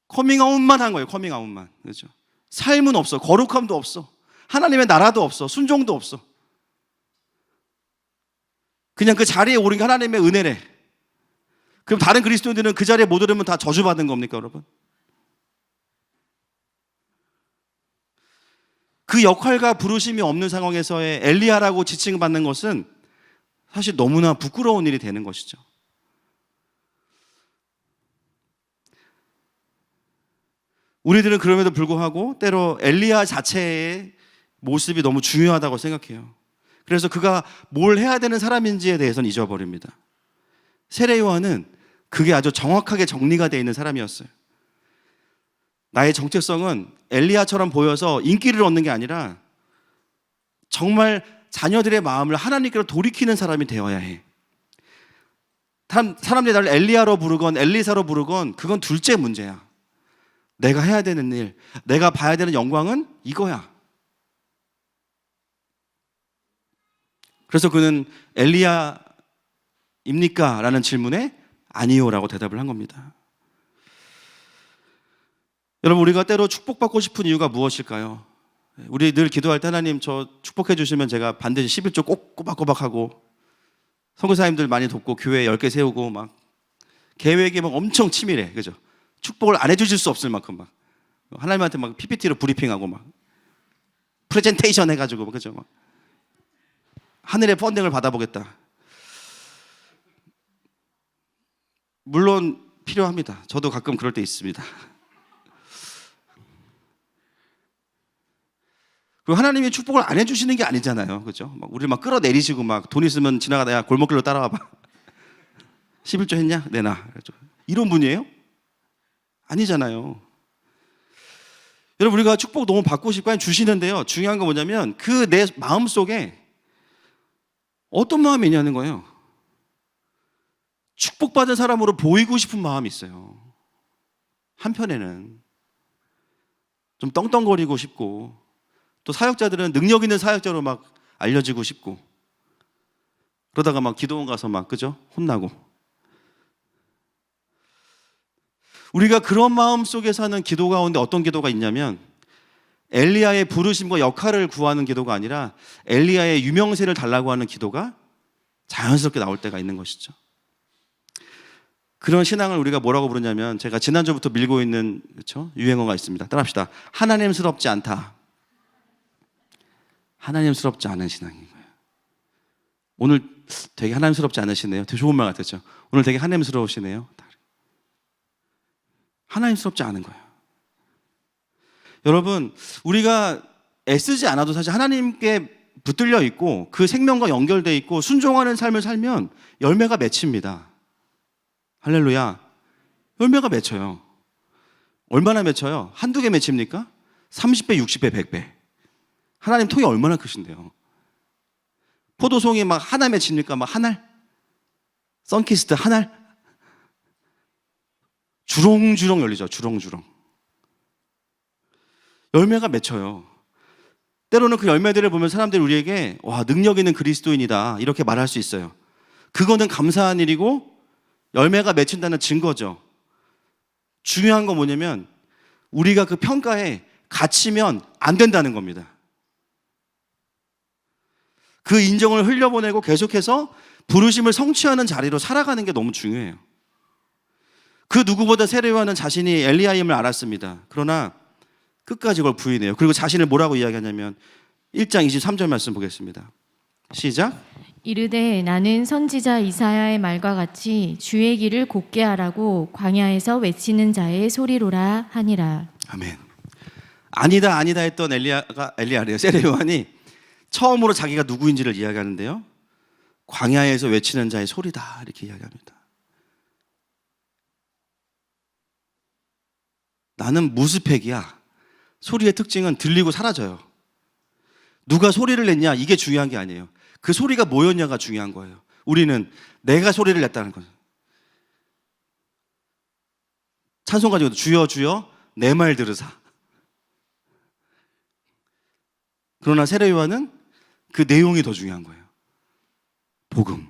Speaker 2: 커밍아웃만 한 거예요. 커밍아웃만. 그렇죠? 삶은 없어. 거룩함도 없어. 하나님의 나라도 없어. 순종도 없어. 그냥 그 자리에 오른 게 하나님의 은혜래. 그럼 다른 그리스도인들은 그 자리에 못 오르면 다 저주받은 겁니까, 여러분? 그 역할과 부르심이 없는 상황에서의 엘리야라고 지칭받는 것은 사실 너무나 부끄러운 일이 되는 것이죠. 우리들은 그럼에도 불구하고 때로 엘리야 자체의 모습이 너무 중요하다고 생각해요. 그래서 그가 뭘 해야 되는 사람인지에 대해서는 잊어버립니다. 세례 요한은 그게 아주 정확하게 정리가 되어 있는 사람이었어요. 나의 정체성은 엘리야처럼 보여서 인기를 얻는 게 아니라 정말 자녀들의 마음을 하나님께로 돌이키는 사람이 되어야 해. 사람들이 나를 엘리야로 부르건 엘리사로 부르건 그건 둘째 문제야. 내가 해야 되는 일, 내가 봐야 되는 영광은 이거야. 그래서 그는 엘리야입니까? 라는 질문에 아니요 라고 대답을 한 겁니다. 여러분, 우리가 때로 축복받고 싶은 이유가 무엇일까요? 우리 늘 기도할 때 하나님 저 축복해 주시면 제가 반드시 11조 꼭 꼬박꼬박하고 선교사님들 많이 돕고 교회 10개 세우고 막 계획이 막 엄청 치밀해. 그죠? 축복을 안 해주실 수 없을 만큼 막 하나님한테 막 PPT로 브리핑하고 막 프레젠테이션 해가지고 그죠? 막 하늘의 펀딩을 받아보겠다. 물론 필요합니다. 저도 가끔 그럴 때 있습니다. 그리고 하나님이 축복을 안 해주시는 게 아니잖아요. 그죠? 막 우리를 막 끌어내리시고 막 돈 있으면 지나가다 야 골목길로 따라와봐. 11조 했냐? 내놔. 이런 분이에요? 아니잖아요. 여러분, 우리가 축복 너무 받고 싶고 주시는데요. 중요한 건 뭐냐면 그 내 마음 속에 어떤 마음이 있냐는 거예요. 축복받은 사람으로 보이고 싶은 마음이 있어요. 한편에는 좀 떵떵거리고 싶고 또 사역자들은 능력 있는 사역자로 막 알려지고 싶고 그러다가 막 기도원 가서 막 그죠? 혼나고 우리가 그런 마음 속에 사는 기도 가운데 어떤 기도가 있냐면 엘리야의 부르심과 역할을 구하는 기도가 아니라 엘리야의 유명세를 달라고 하는 기도가 자연스럽게 나올 때가 있는 것이죠. 그런 신앙을 우리가 뭐라고 부르냐면 제가 지난주부터 밀고 있는 그렇죠? 유행어가 있습니다. 따라합시다. 하나님스럽지 않다. 하나님스럽지 않은 신앙인 거예요. 오늘 되게 하나님스럽지 않으시네요. 되게 좋은 말 같았죠. 오늘 되게 하나님스러우시네요. 하나님스럽지 않은 거예요. 여러분, 우리가 애쓰지 않아도 사실 하나님께 붙들려 있고 그 생명과 연결되어 있고 순종하는 삶을 살면 열매가 맺힙니다. 할렐루야. 열매가 맺혀요. 얼마나 맺혀요? 한두 개 맺힙니까? 30배, 60배, 100배. 하나님 통이 얼마나 크신데요. 포도송이 막 하나 맺힙니까? 막 한 알? 선키스트 한 알? 주렁주렁 열리죠. 주렁주렁. 열매가 맺혀요. 때로는 그 열매들을 보면 사람들이 우리에게 와, 능력 있는 그리스도인이다 이렇게 말할 수 있어요. 그거는 감사한 일이고 열매가 맺힌다는 증거죠. 중요한 건 뭐냐면 우리가 그 평가에 갇히면 안 된다는 겁니다. 그 인정을 흘려보내고 계속해서 부르심을 성취하는 자리로 살아가는 게 너무 중요해요. 그 누구보다 세례 요한은 자신이 엘리야임을 알았습니다. 그러나 끝까지 그걸 부인해요. 그리고 자신을 뭐라고 이야기하냐면 1장 23절 말씀 보겠습니다. 시작.
Speaker 1: 이르되 나는 선지자 이사야의 말과 같이 주의 길을 곧게 하라고 광야에서 외치는 자의 소리로라 하니라.
Speaker 2: 아멘. 아니다 아니다 했던 엘리야래요. 세례 요한이 처음으로 자기가 누구인지를 이야기하는데요. 광야에서 외치는 자의 소리다 이렇게 이야기합니다. 나는 무스펙이야. 소리의 특징은 들리고 사라져요. 누가 소리를 냈냐 이게 중요한 게 아니에요. 그 소리가 뭐였냐가 중요한 거예요. 우리는 내가 소리를 냈다는 거죠. 찬송 가지고 주여 주여 내 말 들으사. 그러나 세례 요한은 그 내용이 더 중요한 거예요. 복음.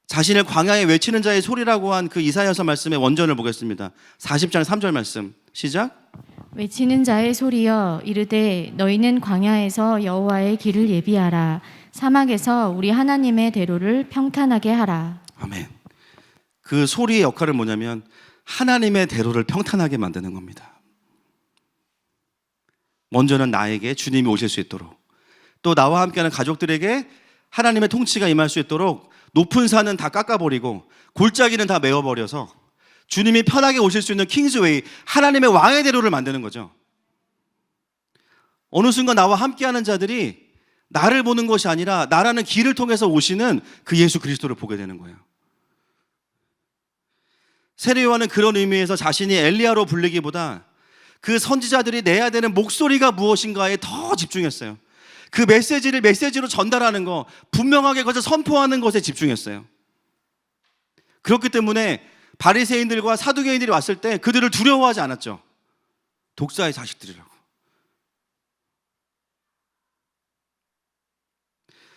Speaker 2: 자신을 광야에 외치는 자의 소리라고 한 그 이사야서 말씀의 원전을 보겠습니다. 40장 3절 말씀 시작.
Speaker 1: 외치는 자의 소리여 이르되 너희는 광야에서 여호와의 길을 예비하라. 사막에서 우리 하나님의 대로를 평탄하게 하라.
Speaker 2: 아멘. 그 소리의 역할은 뭐냐면 하나님의 대로를 평탄하게 만드는 겁니다. 먼저는 나에게 주님이 오실 수 있도록, 또 나와 함께하는 가족들에게 하나님의 통치가 임할 수 있도록 높은 산은 다 깎아버리고 골짜기는 다 메워버려서 주님이 편하게 오실 수 있는 킹스웨이, 하나님의 왕의 대로를 만드는 거죠. 어느 순간 나와 함께하는 자들이 나를 보는 것이 아니라 나라는 길을 통해서 오시는 그 예수 그리스도를 보게 되는 거예요. 세례 요한은 그런 의미에서 자신이 엘리야로 불리기보다 그 선지자들이 내야 되는 목소리가 무엇인가에 더 집중했어요. 그 메시지를 메시지로 전달하는 거, 분명하게 그것을 선포하는 것에 집중했어요. 그렇기 때문에 바리새인들과 사두개인들이 왔을 때 그들을 두려워하지 않았죠. 독사의 자식들이라고.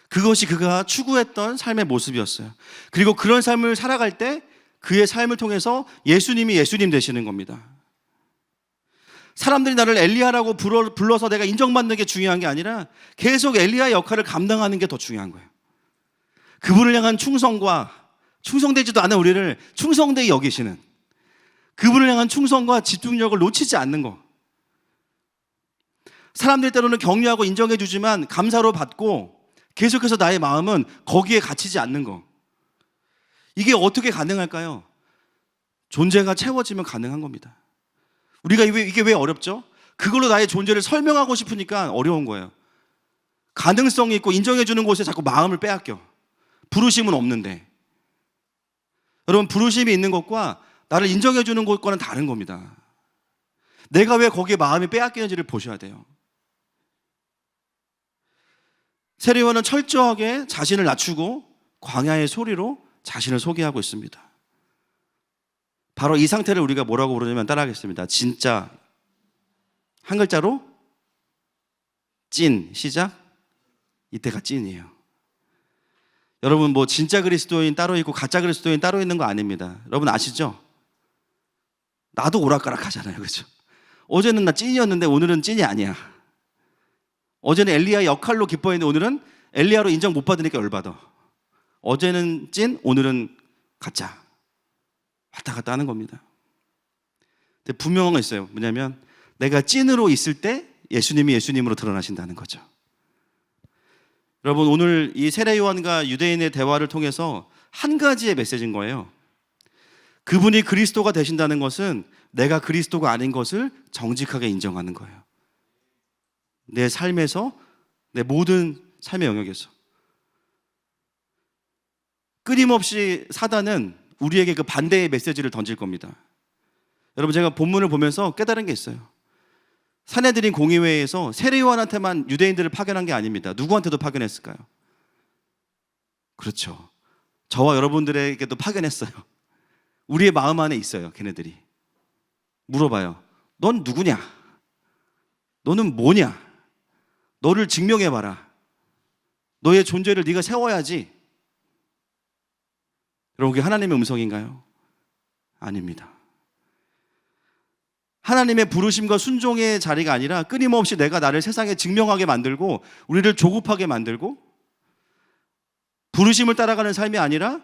Speaker 2: 그것이 그가 추구했던 삶의 모습이었어요. 그리고 그런 삶을 살아갈 때 그의 삶을 통해서 예수님이 예수님 되시는 겁니다. 사람들이 나를 엘리야라고 불러서 내가 인정받는 게 중요한 게 아니라 계속 엘리야의 역할을 감당하는 게 더 중요한 거예요. 그분을 향한 충성과, 충성되지도 않은 우리를 충성되게 여기시는, 그분을 향한 충성과 집중력을 놓치지 않는 거. 사람들 때로는 격려하고 인정해 주지만 감사로 받고 계속해서 나의 마음은 거기에 갇히지 않는 거. 이게 어떻게 가능할까요? 존재가 채워지면 가능한 겁니다. 우리가 이게 왜 어렵죠? 그걸로 나의 존재를 설명하고 싶으니까 어려운 거예요. 가능성이 있고 인정해 주는 곳에 자꾸 마음을 빼앗겨. 부르심은 없는데. 여러분, 부르심이 있는 것과 나를 인정해 주는 것과는 다른 겁니다. 내가 왜 거기에 마음이 빼앗기는지를 보셔야 돼요. 세례 요한은 철저하게 자신을 낮추고 광야의 소리로 자신을 소개하고 있습니다. 바로 이 상태를 우리가 뭐라고 부르냐면 따라하겠습니다. 진짜, 한 글자로 찐. 시작. 이때가 찐이에요. 여러분, 뭐 진짜 그리스도인 따로 있고 가짜 그리스도인 따로 있는 거 아닙니다. 여러분 아시죠? 나도 오락가락 하잖아요. 그렇죠? 어제는 나 찐이었는데 오늘은 찐이 아니야. 어제는 엘리야의 역할로 기뻐했는데 오늘은 엘리야로 인정 못 받으니까 열받아. 어제는 찐, 오늘은 가짜. 왔다 갔다 하는 겁니다. 근데 분명한 거 있어요. 뭐냐면 내가 찐으로 있을 때 예수님이 예수님으로 드러나신다는 거죠. 여러분, 오늘 이 세례 요한과 유대인의 대화를 통해서 한 가지의 메시지인 거예요. 그분이 그리스도가 되신다는 것은 내가 그리스도가 아닌 것을 정직하게 인정하는 거예요. 내 삶에서, 내 모든 삶의 영역에서. 끊임없이 사단은 우리에게 그 반대의 메시지를 던질 겁니다. 여러분, 제가 본문을 보면서 깨달은 게 있어요. 산헤드린 공의회에서 세례 요한한테만 유대인들을 파견한 게 아닙니다. 누구한테도 파견했을까요? 그렇죠. 저와 여러분들에게도 파견했어요. 우리의 마음 안에 있어요. 걔네들이 물어봐요. 넌 누구냐? 너는 뭐냐? 너를 증명해봐라. 너의 존재를 네가 세워야지. 여러분, 그게 하나님의 음성인가요? 아닙니다. 하나님의 부르심과 순종의 자리가 아니라 끊임없이 내가 나를 세상에 증명하게 만들고 우리를 조급하게 만들고 부르심을 따라가는 삶이 아니라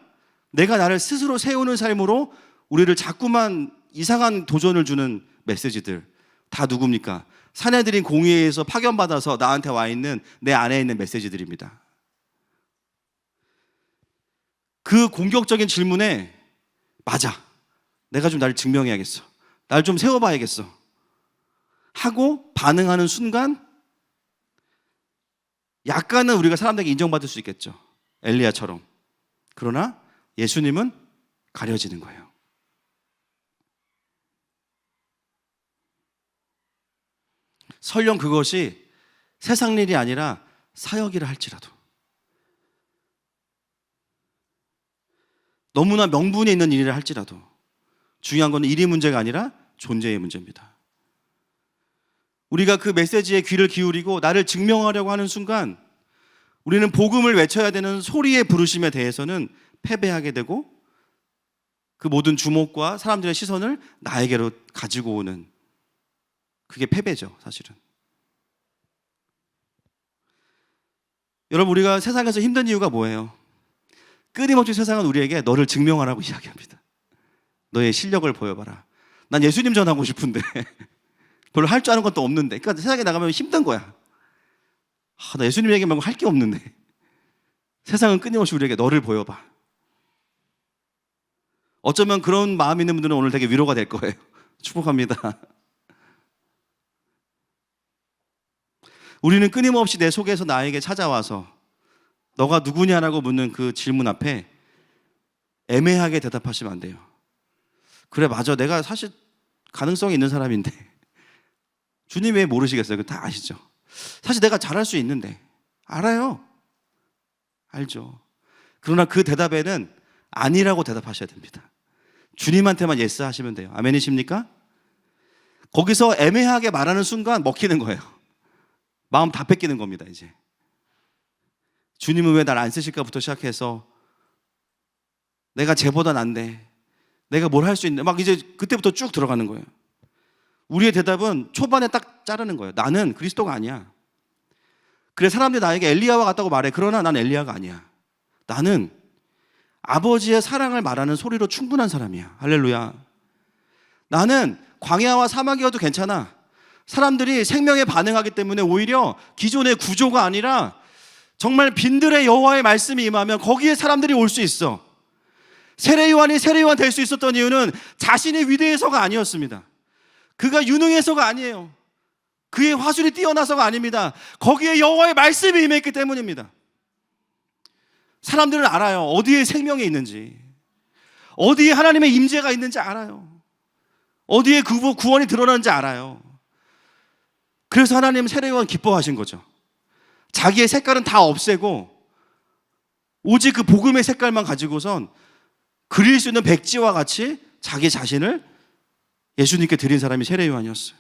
Speaker 2: 내가 나를 스스로 세우는 삶으로 우리를 자꾸만 이상한 도전을 주는 메시지들, 다 누굽니까? 산헤드린 공의회에서 파견받아서 나한테 와 있는 내 안에 있는 메시지들입니다. 그 공격적인 질문에 맞아, 내가 좀 나를 증명해야겠어, 날 좀 세워봐야겠어 하고 반응하는 순간 약간은 우리가 사람들에게 인정받을 수 있겠죠. 엘리야처럼. 그러나 예수님은 가려지는 거예요. 설령 그것이 세상 일이 아니라 사역이라 할지라도, 너무나 명분이 있는 일이라 할지라도, 중요한 건 일이 문제가 아니라 존재의 문제입니다. 우리가 그 메시지에 귀를 기울이고 나를 증명하려고 하는 순간 우리는 복음을 외쳐야 되는 소리의 부르심에 대해서는 패배하게 되고 그 모든 주목과 사람들의 시선을 나에게로 가지고 오는, 그게 패배죠, 사실은. 여러분, 우리가 세상에서 힘든 이유가 뭐예요? 끊임없이 세상은 우리에게 너를 증명하라고 이야기합니다. 너의 실력을 보여봐라. 난 예수님 전하고 싶은데 별로 할 줄 아는 것도 없는데. 그러니까 세상에 나가면 힘든 거야. 나 예수님 얘기 말고 할 게 없는데. 세상은 끊임없이 우리에게 너를 보여봐. 어쩌면 그런 마음 있는 분들은 오늘 되게 위로가 될 거예요. 축복합니다. 우리는 끊임없이 내 속에서 나에게 찾아와서 너가 누구냐라고 묻는 그 질문 앞에 애매하게 대답하시면 안 돼요. 그래, 맞아. 내가 사실 가능성이 있는 사람인데. 주님 왜 모르시겠어요? 그거 다 아시죠? 사실 내가 잘할 수 있는데. 알아요. 알죠. 그러나 그 대답에는 아니라고 대답하셔야 됩니다. 주님한테만 예스 하시면 돼요. 아멘이십니까? 거기서 애매하게 말하는 순간 먹히는 거예요. 마음 다 뺏기는 겁니다, 이제. 주님은 왜 날 안 쓰실까부터 시작해서 내가 쟤보다 난데, 내가 뭘 할 수 있는데, 막 이제 그때부터 쭉 들어가는 거예요. 우리의 대답은 초반에 딱 자르는 거예요. 나는 그리스도가 아니야. 그래, 사람들이 나에게 엘리야와 같다고 말해. 그러나 난 엘리야가 아니야. 나는 아버지의 사랑을 말하는 소리로 충분한 사람이야. 할렐루야. 나는 광야와 사막이어도 괜찮아. 사람들이 생명에 반응하기 때문에 오히려 기존의 구조가 아니라 정말 빈들의 여호와의 말씀이 임하면 거기에 사람들이 올 수 있어. 세례 요한이 세례 요한 될 수 있었던 이유는 자신이 위대해서가 아니었습니다. 그가 유능해서가 아니에요. 그의 화술이 뛰어나서가 아닙니다. 거기에 여호와의 말씀이 임했기 때문입니다. 사람들은 알아요. 어디에 생명이 있는지, 어디에 하나님의 임재가 있는지 알아요. 어디에 구원이 드러나는지 알아요. 그래서 하나님은 세례 요한 기뻐하신 거죠. 자기의 색깔은 다 없애고 오직 그 복음의 색깔만 가지고선 그릴 수 있는 백지와 같이 자기 자신을 예수님께 드린 사람이 세례 요한이었어요.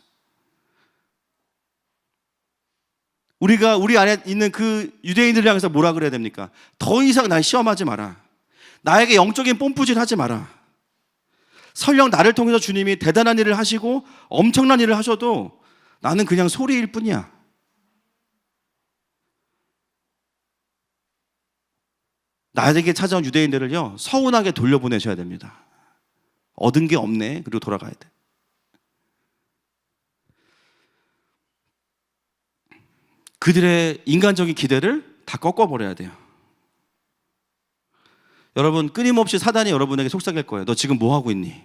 Speaker 2: 우리가 우리 안에 있는 그 유대인들을 향해서 뭐라 그래야 됩니까? 더 이상 날 시험하지 마라. 나에게 영적인 뽐뿌질 하지 마라. 설령 나를 통해서 주님이 대단한 일을 하시고 엄청난 일을 하셔도 나는 그냥 소리일 뿐이야. 나에게 찾아온 유대인들을요, 서운하게 돌려보내셔야 됩니다. 얻은 게 없네. 그리고 돌아가야 돼. 그들의 인간적인 기대를 다 꺾어버려야 돼요. 여러분, 끊임없이 사단이 여러분에게 속삭일 거예요. 너 지금 뭐 하고 있니?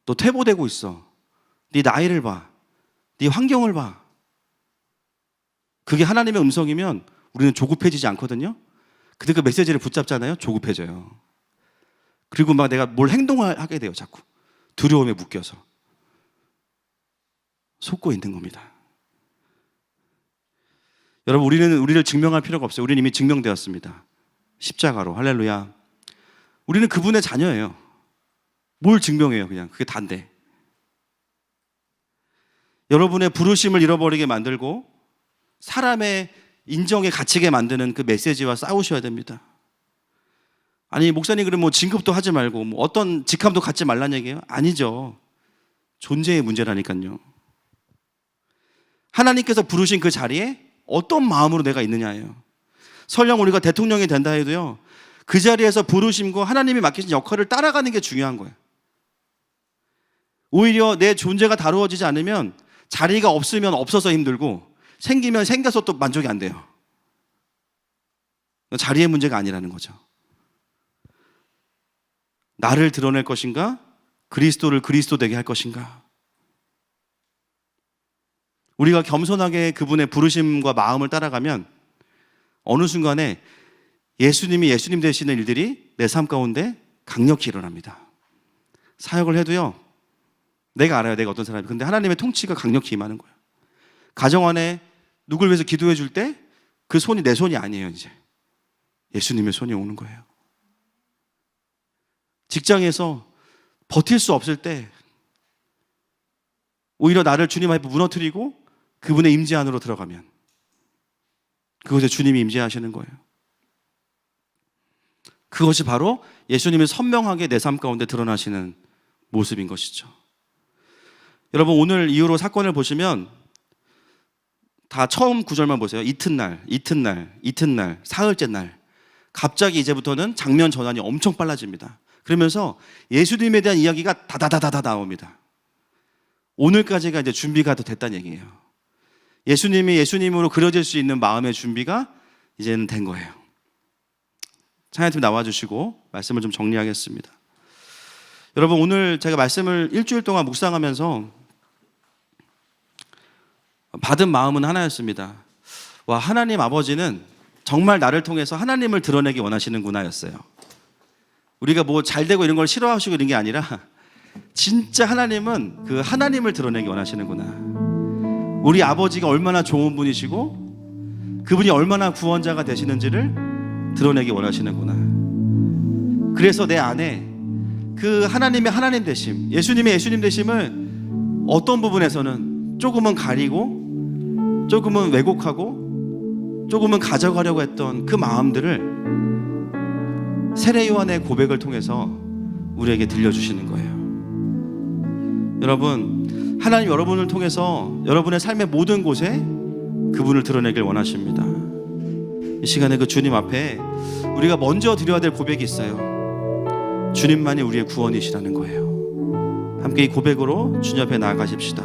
Speaker 2: 너 퇴보되고 있어. 네 나이를 봐. 네 환경을 봐. 그게 하나님의 음성이면 우리는 조급해지지 않거든요. 근데 그 메시지를 붙잡잖아요. 조급해져요. 그리고 막 내가 뭘 행동을 하게 돼요. 자꾸 두려움에 묶여서 속고 있는 겁니다. 여러분, 우리는 우리를 증명할 필요가 없어요. 우리는 이미 증명되었습니다. 십자가로. 할렐루야. 우리는 그분의 자녀예요. 뭘 증명해요? 그냥 그게 단데. 여러분의 부르심을 잃어버리게 만들고 사람의 인정에 갇히게 만드는 그 메시지와 싸우셔야 됩니다. 아니, 목사님 그럼 뭐 진급도 하지 말고 뭐 어떤 직함도 갖지 말란 얘기예요? 아니죠. 존재의 문제라니까요. 하나님께서 부르신 그 자리에 어떤 마음으로 내가 있느냐예요. 설령 우리가 대통령이 된다 해도요, 그 자리에서 부르심과 하나님이 맡기신 역할을 따라가는 게 중요한 거예요. 오히려 내 존재가 다루어지지 않으면 자리가 없으면 없어서 힘들고 생기면 생겨서 또 만족이 안 돼요. 자리의 문제가 아니라는 거죠. 나를 드러낼 것인가? 그리스도를 그리스도 되게 할 것인가? 우리가 겸손하게 그분의 부르심과 마음을 따라가면 어느 순간에 예수님이 예수님 되시는 일들이 내 삶 가운데 강력히 일어납니다. 사역을 해도요, 내가 알아요. 내가 어떤 사람이. 근데 하나님의 통치가 강력히 임하는 거예요. 가정 안에 누굴 위해서 기도해 줄 때 그 손이 내 손이 아니에요. 이제 예수님의 손이 오는 거예요. 직장에서 버틸 수 없을 때 오히려 나를 주님 앞에 무너뜨리고 그분의 임재 안으로 들어가면 그곳에 주님이 임재하시는 거예요. 그것이 바로 예수님이 선명하게 내 삶 가운데 드러나시는 모습인 것이죠. 여러분, 오늘 이후로 사건을 보시면 다 처음 구절만 보세요. 이튿날, 사흘째 날. 갑자기 이제부터는 장면 전환이 엄청 빨라집니다. 그러면서 예수님에 대한 이야기가 다다다다다 나옵니다. 오늘까지가 이제 준비가 더 됐다는 얘기예요. 예수님이 예수님으로 그려질 수 있는 마음의 준비가 이제는 된 거예요. 찬양팀 나와주시고 말씀을 좀 정리하겠습니다. 여러분, 오늘 제가 말씀을 일주일 동안 묵상하면서 받은 마음은 하나였습니다. 와, 하나님 아버지는 정말 나를 통해서 하나님을 드러내기 원하시는구나 였어요. 우리가 뭐 잘되고 이런 걸 싫어하시고 이런 게 아니라 진짜 하나님은 그 하나님을 드러내기 원하시는구나. 우리 아버지가 얼마나 좋은 분이시고 그분이 얼마나 구원자가 되시는지를 드러내기 원하시는구나. 그래서 내 안에 그 하나님의 하나님 되심, 예수님의 예수님 되심을 어떤 부분에서는 조금은 가리고 조금은 왜곡하고 조금은 가져가려고 했던 그 마음들을 세례 요한의 고백을 통해서 우리에게 들려주시는 거예요. 여러분, 하나님 여러분을 통해서 여러분의 삶의 모든 곳에 그분을 드러내길 원하십니다. 이 시간에 그 주님 앞에 우리가 먼저 드려야 될 고백이 있어요. 주님만이 우리의 구원이시라는 거예요. 함께 이 고백으로 주님 앞에 나아가십시다.